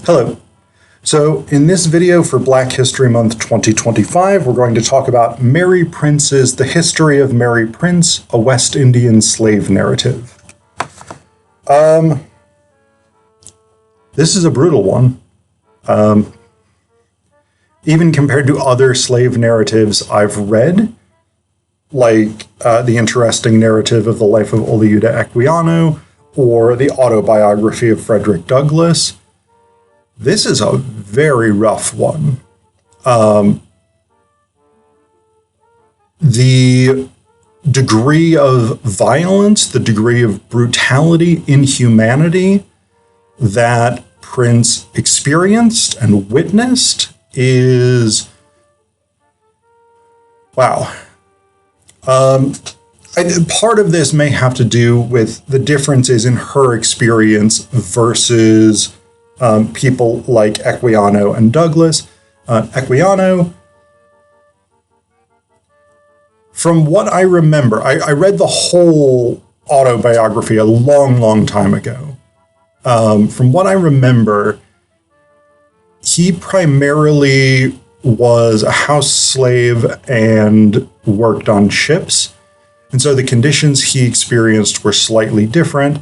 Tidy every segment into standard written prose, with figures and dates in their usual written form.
Hello. So in this video for Black History Month 2025, we're going to talk about Mary Prince's The History of Mary Prince, a West Indian Slave Narrative. This is a brutal one. Even compared to other slave narratives I've read, like the interesting narrative of the life of Olayuda Equiano or the autobiography of Frederick Douglass, this is a very rough one. The degree of violence, the degree of brutality, inhumanity that Prince experienced and witnessed is, wow. Part of this may have to do with the differences in her experience versus people like Equiano and Douglass. Equiano, from what I remember, I read the whole autobiography a long time ago. From what I remember, he primarily was a house slave and worked on ships. And so the conditions he experienced were slightly different.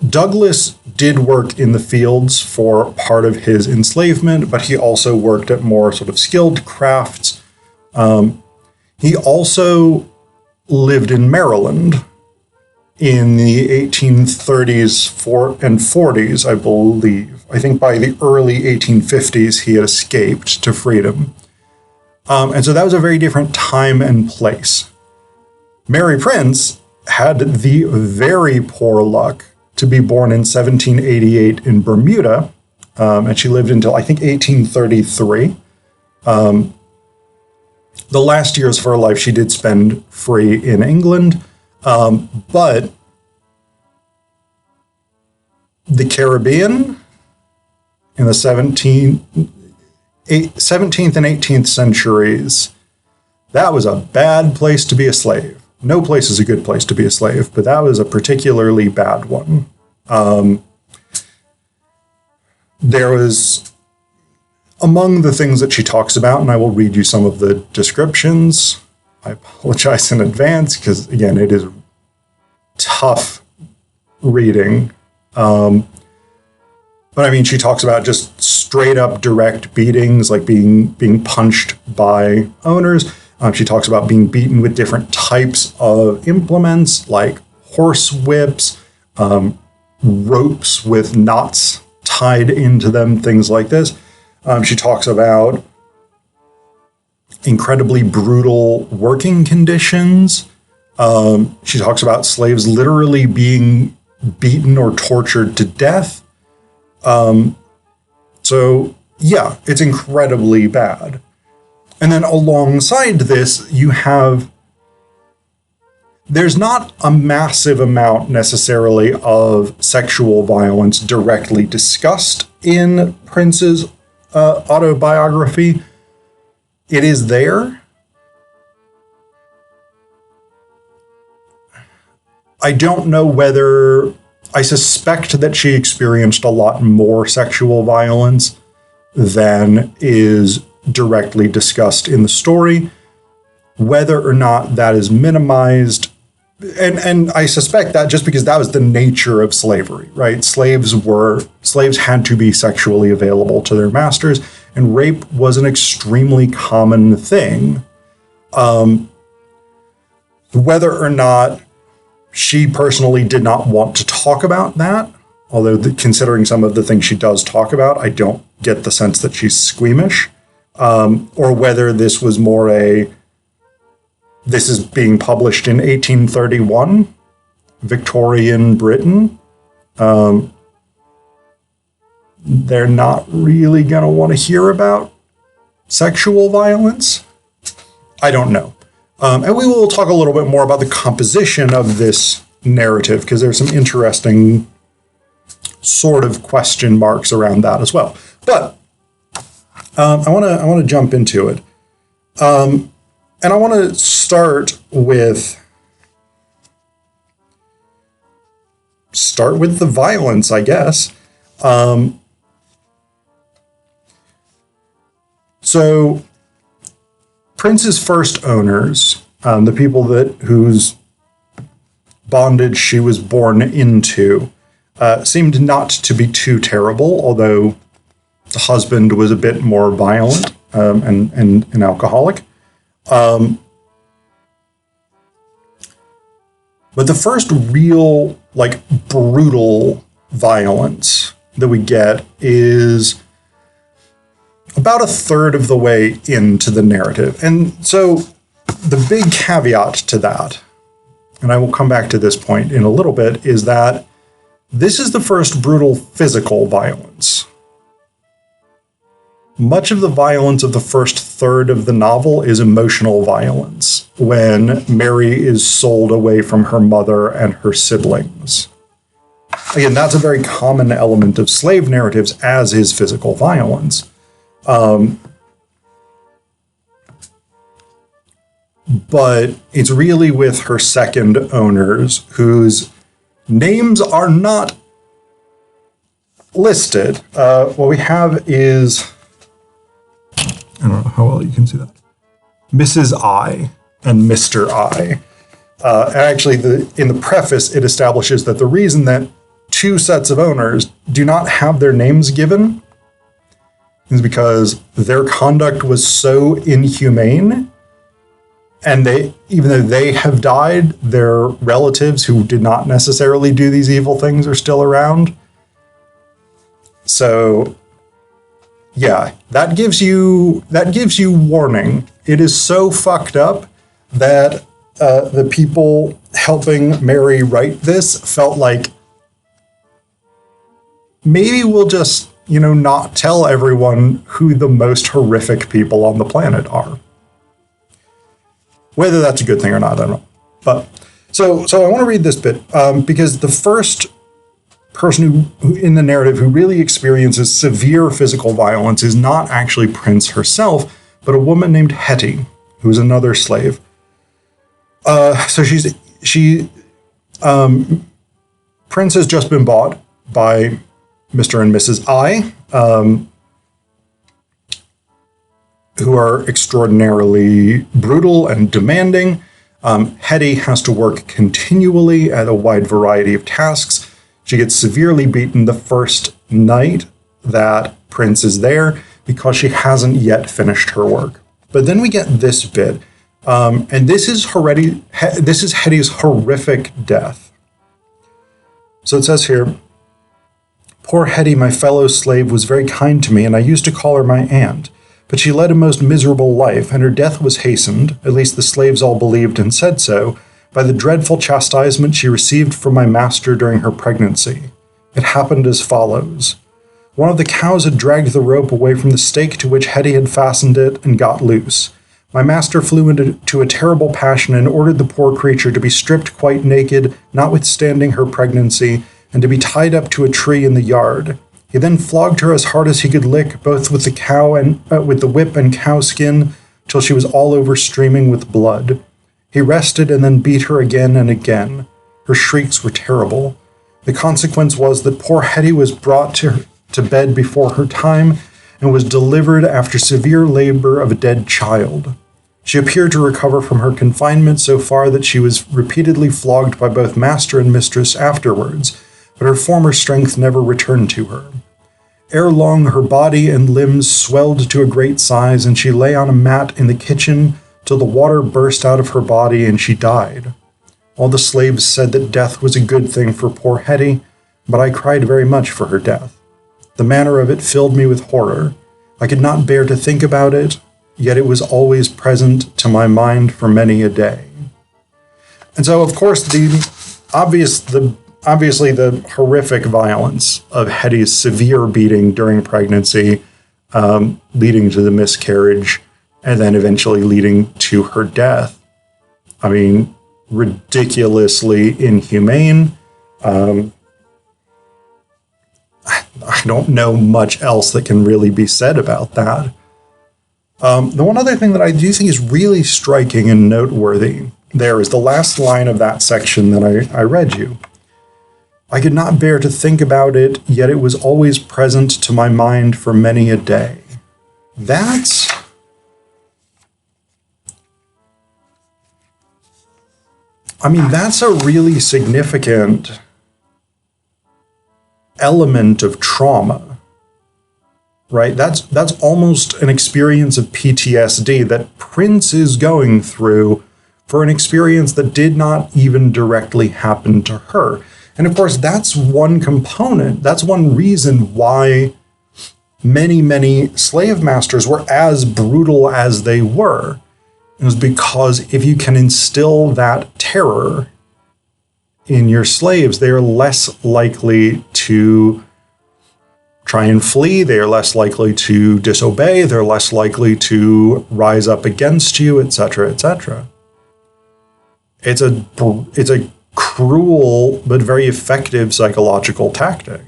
Douglass did work in the fields for part of his enslavement, but he also worked at more sort of skilled crafts. He also lived in Maryland in the 1830s and 40s, I believe. I think by the early 1850s, he had escaped to freedom. And so that was a very different time and place. Mary Prince had the very poor luck to be born in 1788 in Bermuda, and she lived until, I think, 1833. The last years of her life she did spend free in England, but the Caribbean in the 17th and 18th centuries, that was a bad place to be a slave. No place is a good place to be a slave, but that was a particularly bad one. There was, among the things that she talks about, and I will read you some of the descriptions. I apologize in advance because, again, it is tough reading. But I mean, she talks about just straight up direct beatings, like being punched by owners. She talks about being beaten with different types of implements, like horse whips, ropes with knots tied into them, things like this. She talks about incredibly brutal working conditions. She talks about slaves literally being beaten or tortured to death. So, yeah, it's incredibly bad. And then alongside this, you have, there's not a massive amount necessarily of sexual violence directly discussed in Prince's autobiography. It is there. I don't know whether, I suspect that she experienced a lot more sexual violence than is directly discussed in the story. Whether or not that is minimized, and I suspect that just because that was the nature of slavery, right? Slaves had to be sexually available to their masters, and rape was an extremely common thing. Whether or not she personally did not want to talk about that, although considering some of the things she does talk about, I don't get the sense that she's squeamish. Or whether this was more this is being published in 1831, Victorian Britain. They're not really going to want to hear about sexual violence. I don't know. And we will talk a little bit more about the composition of this narrative, because there's some interesting sort of question marks around that as well. But I want to jump into it, and I want to start with the violence, I guess. So Prince's first owners, the people whose bondage she was born into, seemed not to be too terrible, although the husband was a bit more violent and an alcoholic. But the first real, brutal violence that we get is about a third of the way into the narrative. And so the big caveat to that, and I will come back to this point in a little bit, is that this is the first brutal physical violence. Much of the violence of the first third of the novel is emotional violence, when Mary is sold away from her mother and her siblings. Again, that's a very common element of slave narratives, as is physical violence. But it's really with her second owners, whose names are not listed. What we have is, I don't know how well you can see that, Mrs. I and Mr. I. And actually, in the preface, it establishes that the reason that two sets of owners do not have their names given is because their conduct was so inhumane, and even though they have died, their relatives who did not necessarily do these evil things are still around. So, yeah, that gives you warning. It is so fucked up that the people helping Mary write this felt like, maybe we'll just, not tell everyone who the most horrific people on the planet are. Whether that's a good thing or not, I don't know. But so I want to read this bit because the first person who in the narrative who really experiences severe physical violence is not actually Prince herself, but a woman named Hetty, who is another slave. So Prince has just been bought by Mr. and Mrs. I, who are extraordinarily brutal and demanding. Hetty has to work continually at a wide variety of tasks. She gets severely beaten the first night that Prince is there because she hasn't yet finished her work. But then we get this bit, and this is Hetty's horrific death. So it says here, "Poor Hetty, my fellow slave, was very kind to me, and I used to call her my aunt. But she led a most miserable life, and her death was hastened, at least the slaves all believed and said so, by the dreadful chastisement she received from my master during her pregnancy. It happened as follows. One of the cows had dragged the rope away from the stake to which Hetty had fastened it and got loose. My master flew into a terrible passion and ordered the poor creature to be stripped quite naked, notwithstanding her pregnancy, and to be tied up to a tree in the yard. He then flogged her as hard as he could lick, both with the cow and with the whip and cow skin, till she was all over streaming with blood. He rested and then beat her again and again. Her shrieks were terrible. The consequence was that poor Hetty was brought to bed before her time and was delivered after severe labor of a dead child. She appeared to recover from her confinement so far that she was repeatedly flogged by both master and mistress afterwards, but her former strength never returned to her. Ere long, her body and limbs swelled to a great size, and she lay on a mat in the kitchen till the water burst out of her body and she died. All the slaves said that death was a good thing for poor Hetty, but I cried very much for her death. The manner of it filled me with horror. I could not bear to think about it, yet it was always present to my mind for many a day." And so, of course, obviously the horrific violence of Hetty's severe beating during pregnancy, leading to the miscarriage, and then eventually leading to her death. I mean, ridiculously inhumane. I don't know much else that can really be said about that. The one other thing that I do think is really striking and noteworthy there is the last line of that section that I read you. "I could not bear to think about it, yet it was always present to my mind for many a day." That's I mean, that's a really significant element of trauma, right? That's almost an experience of PTSD that Prince is going through for an experience that did not even directly happen to her. And of course, that's one component. That's one reason why many, many slave masters were as brutal as they were. It was because if you can instill that terror in your slaves, they are less likely to try and flee. They are less likely to disobey. They're less likely to rise up against you, etc., etc. It's a cruel but very effective psychological tactic.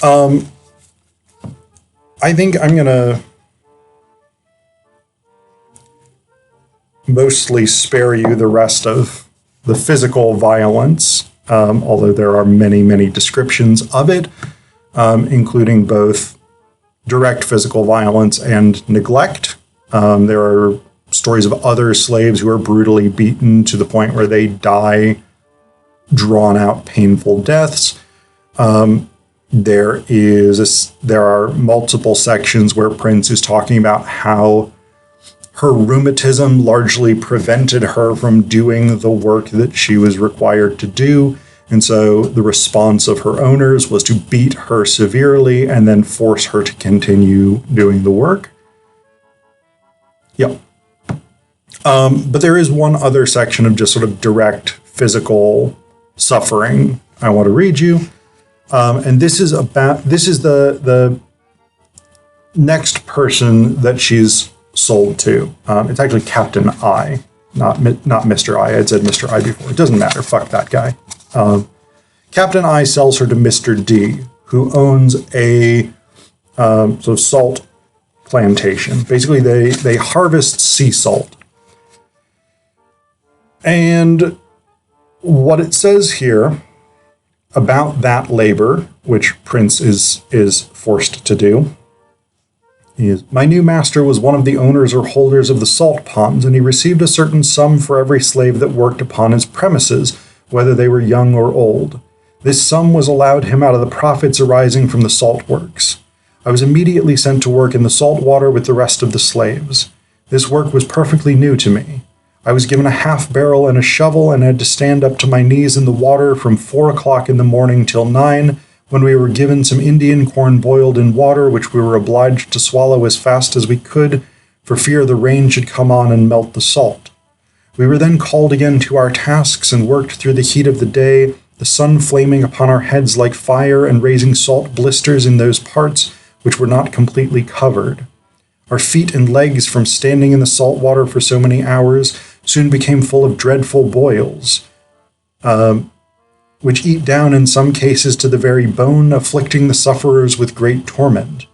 I think I'm going to mostly spare you the rest of the physical violence, although there are many, many descriptions of it, including both direct physical violence and neglect. There are stories of other slaves who are brutally beaten to the point where they die drawn out, painful deaths. There are multiple sections where Prince is talking about how her rheumatism largely prevented her from doing the work that she was required to do. And so the response of her owners was to beat her severely and then force her to continue doing the work. Yep. But there is one other section of just sort of direct physical suffering I want to read you. And this is the next person that she's sold to. It's actually Captain I, not Mr. I. I'd said Mr. I before. It doesn't matter. Fuck that guy. Captain I sells her to Mr. D, who owns a sort of salt plantation. Basically, they harvest sea salt. And what it says here about that labor, which Prince is forced to do, is, my new master was one of the owners or holders of the salt ponds, and he received a certain sum for every slave that worked upon his premises, whether they were young or old. This sum was allowed him out of the profits arising from the salt works. I was immediately sent to work in the salt water with the rest of the slaves. This work was perfectly new to me. I was given a half barrel and a shovel and had to stand up to my knees in the water from 4 o'clock in the morning till 9, when we were given some Indian corn boiled in water, which we were obliged to swallow as fast as we could, for fear the rain should come on and melt the salt. We were then called again to our tasks and worked through the heat of the day, the sun flaming upon our heads like fire and raising salt blisters in those parts which were not completely covered. Our feet and legs, from standing in the salt water for so many hours, soon became full of dreadful boils, which eat down in some cases to the very bone, afflicting the sufferers with great torment.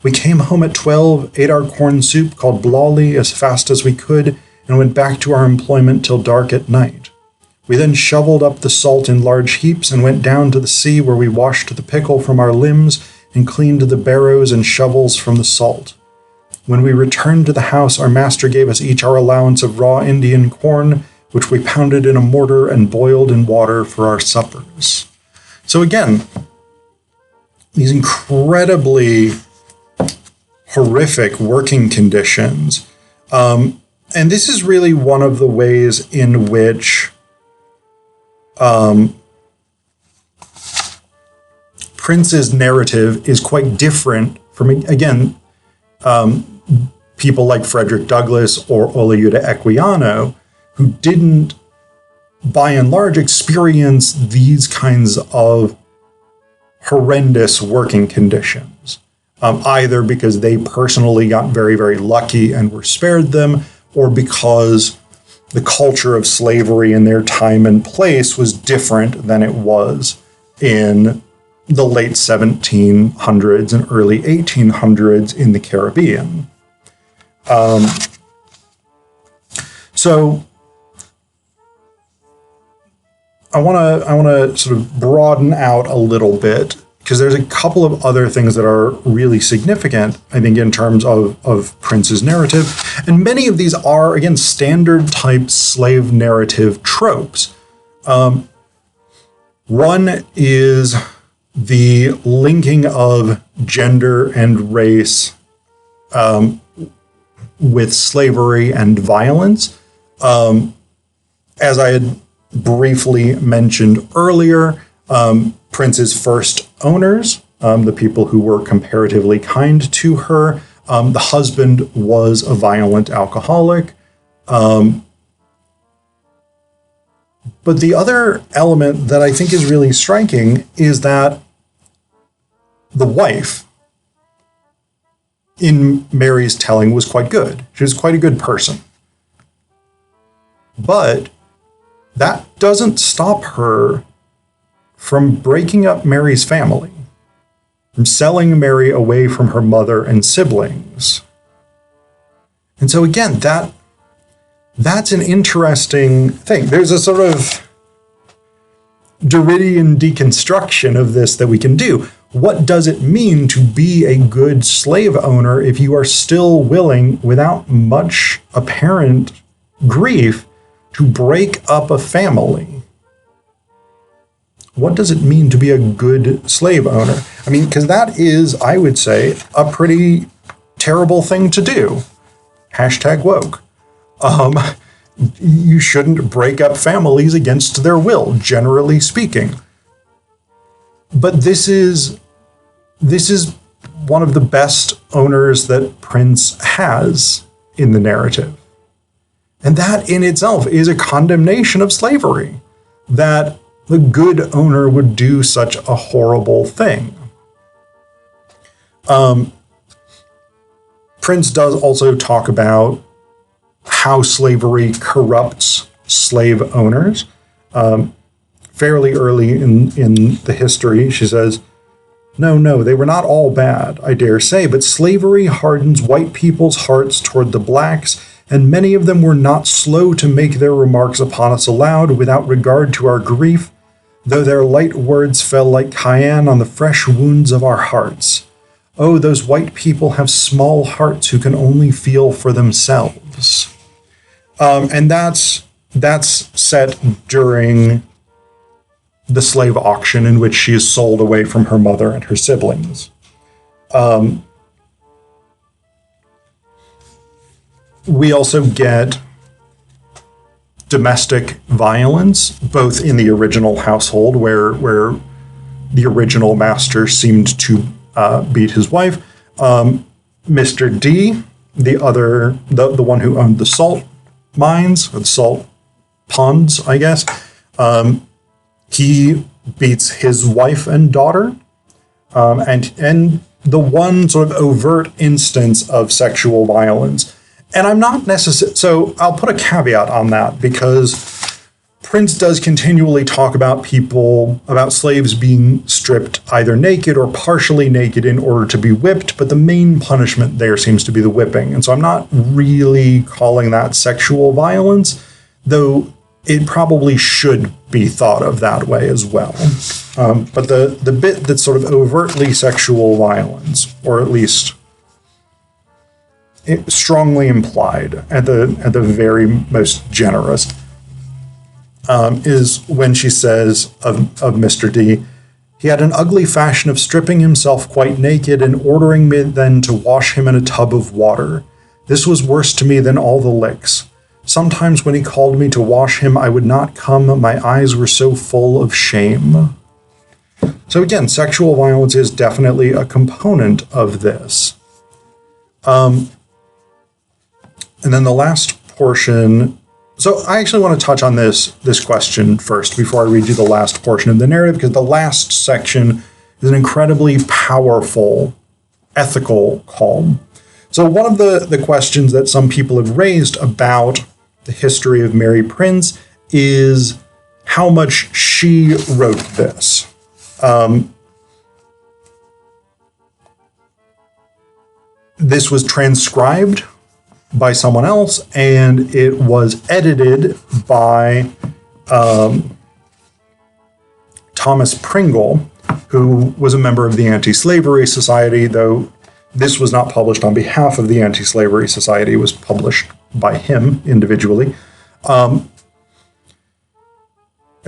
We came home at 12, ate our corn soup called blawly as fast as we could, and went back to our employment till dark at night. We then shoveled up the salt in large heaps and went down to the sea, where we washed the pickle from our limbs and cleaned the barrows and shovels from the salt. When we returned to the house, our master gave us each our allowance of raw Indian corn, which we pounded in a mortar and boiled in water for our suppers. So again, these incredibly horrific working conditions. And this is really one of the ways in which Prince's narrative is quite different from, again, people like Frederick Douglass or Olayuta Equiano, who didn't, by and large, experience these kinds of horrendous working conditions, either because they personally got very, very lucky and were spared them, or because the culture of slavery in their time and place was different than it was in the late 1700s and early 1800s in the Caribbean. So I want to sort of broaden out a little bit because there's a couple of other things that are really significant, I think, in terms of Prince's narrative. And many of these are, again, standard type slave narrative tropes. One is the linking of gender and race with slavery and violence. As I had briefly mentioned earlier, Prince's first owners, the people who were comparatively kind to her, the husband was a violent alcoholic. But the other element that I think is really striking is that the wife in Mary's telling was quite good. She was quite a good person. But that doesn't stop her from breaking up Mary's family, from selling Mary away from her mother and siblings. And so again, that's an interesting thing. There's a sort of Derridian deconstruction of this that we can do. What does it mean to be a good slave owner if you are still willing, without much apparent grief, to break up a family? What does it mean to be a good slave owner? I mean, because that is, I would say, a pretty terrible thing to do. #woke. You shouldn't break up families against their will, generally speaking. But this is one of the best owners that Prince has in the narrative. And that in itself is a condemnation of slavery, that the good owner would do such a horrible thing. Prince does also talk about how slavery corrupts slave owners. Fairly early in the history, she says, No, they were not all bad, I dare say, but slavery hardens white people's hearts toward the blacks, and many of them were not slow to make their remarks upon us aloud without regard to our grief, though their light words fell like cayenne on the fresh wounds of our hearts. Oh, those white people have small hearts who can only feel for themselves. And that's set during the slave auction in which she is sold away from her mother and her siblings. We also get domestic violence, both in the original household, where the original master seemed to beat his wife. Mr. D, the one who owned the salt mines, or the salt ponds, I guess, he beats his wife and daughter. And the one sort of overt instance of sexual violence. And I'm not necessarily, so I'll put a caveat on that, because Prince does continually talk about slaves being stripped either naked or partially naked in order to be whipped, but the main punishment there seems to be the whipping. And so I'm not really calling that sexual violence, though it probably should be thought of that way as well. But the bit that's sort of overtly sexual violence, or at least strongly implied at the very most generous, is when she says of Mr. D, he had an ugly fashion of stripping himself quite naked and ordering me then to wash him in a tub of water. This was worse to me than all the licks. Sometimes when he called me to wash him, I would not come. My eyes were so full of shame. So again, sexual violence is definitely a component of this. And then the last portion. So I actually want to touch on this question first before I read you the last portion of the narrative, because the last section is an incredibly powerful ethical call. So one of the questions that some people have raised about the history of Mary Prince is how much she wrote this. This was transcribed by someone else, and it was edited by Thomas Pringle, who was a member of the Anti-Slavery Society, though this was not published on behalf of the Anti-Slavery Society. It was published by him individually. And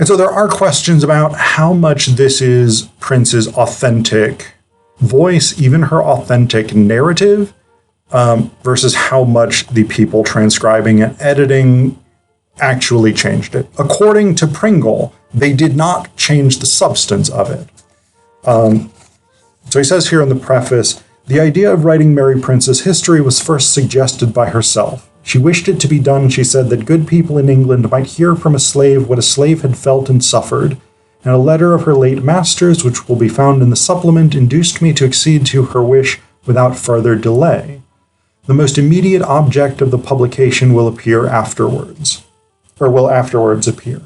so there are questions about how much this is Prince's authentic voice, even her authentic narrative, versus how much the people transcribing and editing actually changed it. According to Pringle, they did not change the substance of it. So he says here in the preface, the idea of writing Mary Prince's history was first suggested by herself. She wished it to be done, she said, that good people in England might hear from a slave what a slave had felt and suffered, and a letter of her late master's, which will be found in the supplement, induced me to accede to her wish without further delay. The most immediate object of the publication will appear afterwards, or will afterwards appear.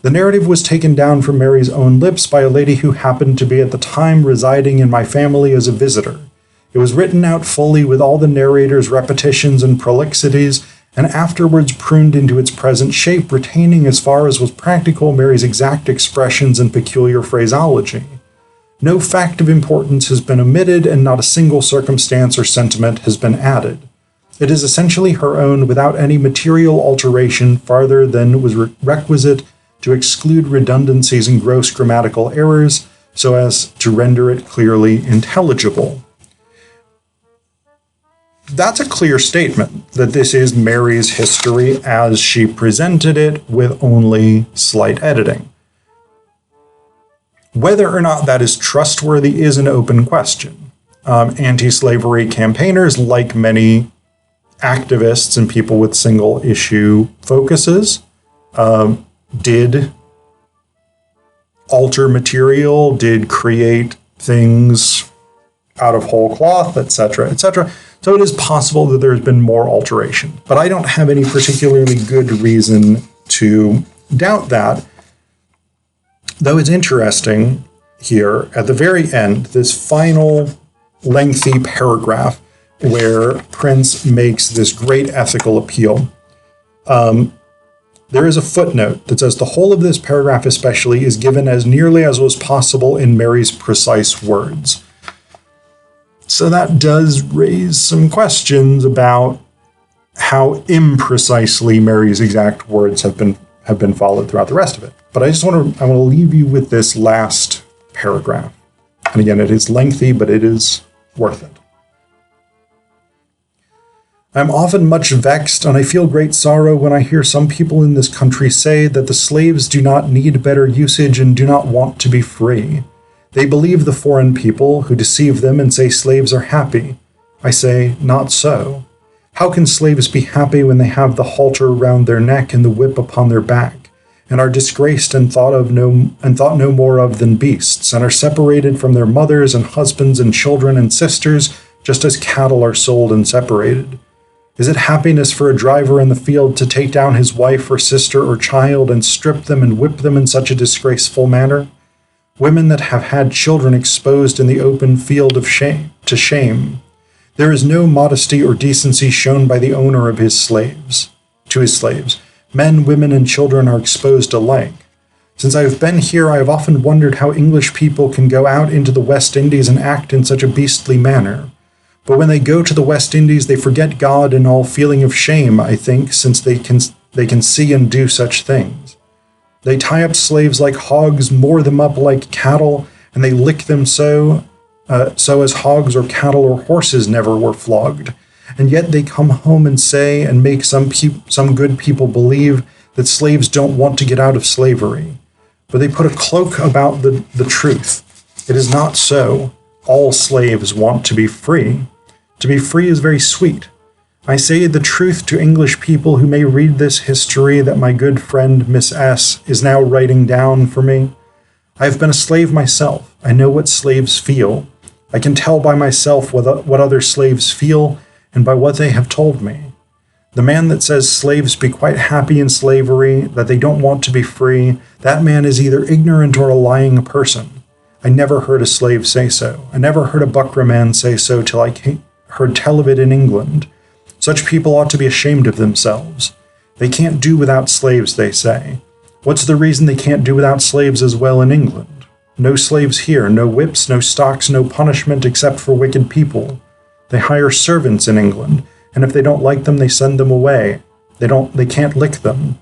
The narrative was taken down from Mary's own lips by a lady who happened to be at the time residing in my family as a visitor. It was written out fully with all the narrator's repetitions and prolixities, and afterwards pruned into its present shape, retaining as far as was practical Mary's exact expressions and peculiar phraseology. No fact of importance has been omitted, and not a single circumstance or sentiment has been added. It is essentially her own, without any material alteration farther than was requisite to exclude redundancies and gross grammatical errors, so as to render it clearly intelligible. That's a clear statement that this is Mary's history as she presented it, with only slight editing. Whether or not that is trustworthy is an open question. Anti-slavery campaigners, like many activists and people with single-issue focuses, did alter material, did create things out of whole cloth, etc., etc. So it is possible that there's been more alteration, but I don't have any particularly good reason to doubt that. Though it's interesting here at the very end, this final lengthy paragraph where Prince makes this great ethical appeal. There is a footnote that says the whole of this paragraph especially is given as nearly as was possible in Mary's precise words. So that does raise some questions about how imprecisely Mary's exact words have been followed throughout the rest of it. But I want to leave you with this last paragraph. And again, it is lengthy, but it is worth it. I am often much vexed, and I feel great sorrow when I hear some people in this country say that the slaves do not need better usage and do not want to be free. They believe the foreign people who deceive them and say slaves are happy. I say, not so. How can slaves be happy when they have the halter round their neck and the whip upon their back, and are disgraced and thought no more of than beasts, and are separated from their mothers and husbands and children and sisters, just as cattle are sold and separated? Is it happiness for a driver in the field to take down his wife or sister or child and strip them and whip them in such a disgraceful manner? Women that have had children exposed in the open field of shame. There is no modesty or decency shown by the owner of his slaves to his slaves. Men, women, and children are exposed alike. Since I have been here, I have often wondered how English people can go out into the West Indies and act in such a beastly manner. But when they go to the West Indies, they forget God and all feeling of shame, I think, since they can see and do such things. They tie up slaves like hogs, moor them up like cattle, and they lick them so as hogs or cattle or horses never were flogged. And yet they come home and say and make some good people believe that slaves don't want to get out of slavery. But they put a cloak about the truth. It is not so. All slaves want to be free. To be free is very sweet. I say the truth to English people who may read this history that my good friend Miss S. is now writing down for me. I have been a slave myself. I know what slaves feel. I can tell by myself what other slaves feel and by what they have told me. The man that says slaves be quite happy in slavery, that they don't want to be free, that man is either ignorant or a lying person. I never heard a slave say so. I never heard a Buckra man say so till I heard tell of it in England. Such people ought to be ashamed of themselves. They can't do without slaves, they say. What's the reason they can't do without slaves as well in England? No slaves here, no whips, no stocks, no punishment except for wicked people. They hire servants in England, and if they don't like them, they send them away. They can't lick them.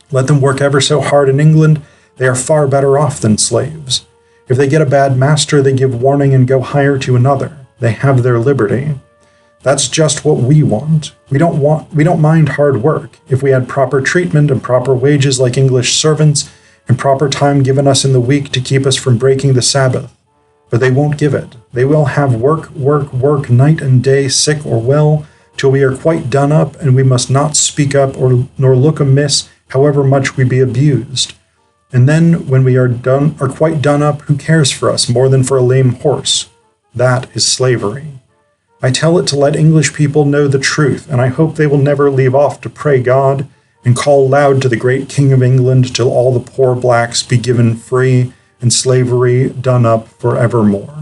Let them work ever so hard in England, they are far better off than slaves. If they get a bad master, they give warning and go hire to another. They have their liberty. That's just what we want. We don't mind hard work. If we had proper treatment and proper wages like English servants, and proper time given us in the week to keep us from breaking the Sabbath. But they won't give it. They will have work, work, work, night and day, sick or well, till we are quite done up, and we must not speak up nor look amiss, however much we be abused. And then, when we are quite done up, who cares for us more than for a lame horse? That is slavery. I tell it to let English people know the truth, and I hope they will never leave off to pray God, and call loud to the great King of England till all the poor blacks be given free and slavery done up forevermore.